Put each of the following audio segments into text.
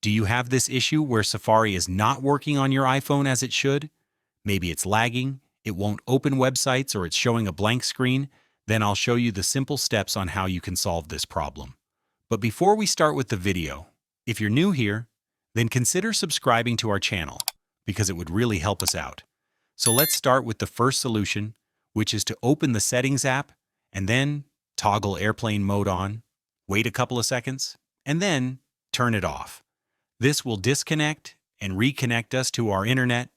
Do you have this issue where Safari is not working on your iPhone as it should? Maybe it's lagging, it won't open websites, or it's showing a blank screen? Then I'll show you the simple steps on how you can solve this problem. But before we start with the video, if you're new here, then consider subscribing to our channel because it would really help us out. So let's start with the first solution, which is to open the Settings app and then toggle airplane mode on, wait a couple of seconds, and then turn it off. This will disconnect and reconnect us to our internet.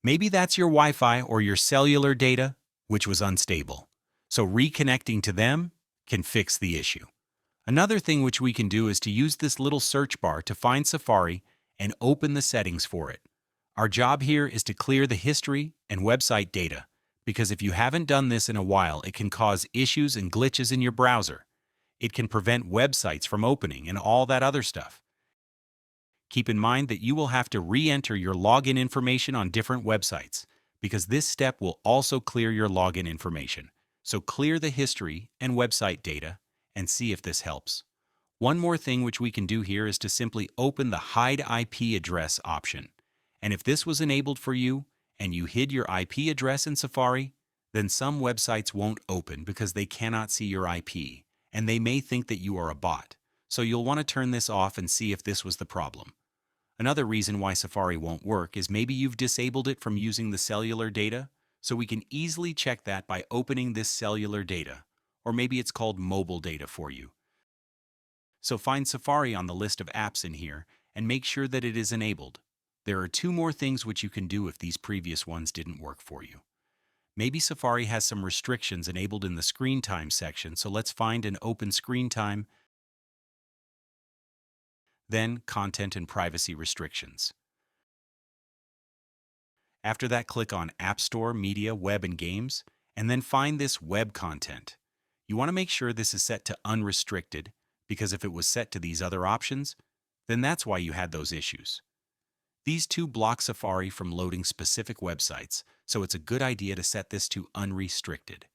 Maybe that's your Wi-Fi or your cellular data, which was unstable. So reconnecting to them can fix the issue. Another thing which we can do is to use this little search bar to find Safari and open the settings for it. Our job here is to clear the history and website data, because if you haven't done this in a while, it can cause issues and glitches in your browser. It can prevent websites from opening and all that other stuff. Keep in mind that you will have to re-enter your login information on different websites, because this step will also clear your login information. So clear the history and website data and see if this helps. One more thing which we can do here is to simply open the Hide IP address option. And if this was enabled for you and you hid your IP address in Safari, then some websites won't open because they cannot see your IP, and they may think that you are a bot. So you'll want to turn this off and see if this was the problem. Another reason why Safari won't work is maybe you've disabled it from using the cellular data, so we can easily check that by opening this cellular data, or maybe it's called mobile data for you. So find Safari on the list of apps in here and make sure that it is enabled. There are two more things which you can do if these previous ones didn't work for you. Maybe Safari has some restrictions enabled in the screen time section, so let's find and open screen time, then content and privacy restrictions. After that, click on App Store, Media, Web, and Games, and then find this web content. You want to make sure this is set to unrestricted, because if it was set to these other options, then that's why you had those issues. These two block Safari from loading specific websites, so it's a good idea to set this to unrestricted.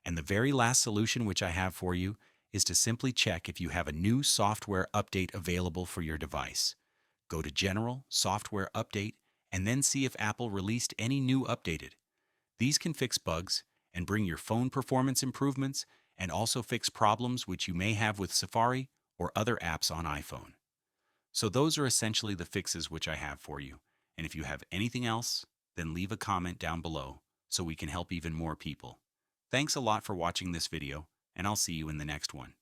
And the very last solution which I have for you is to simply check if you have a new software update available for your device. Go to General, Software Update, and then see if Apple released any new updated. These can fix bugs and bring your phone performance improvements, and also fix problems which you may have with Safari or other apps on iPhone. So those are essentially the fixes which I have for you. And if you have anything else, then leave a comment down below so we can help even more people. Thanks a lot for watching this video, and I'll see you in the next one.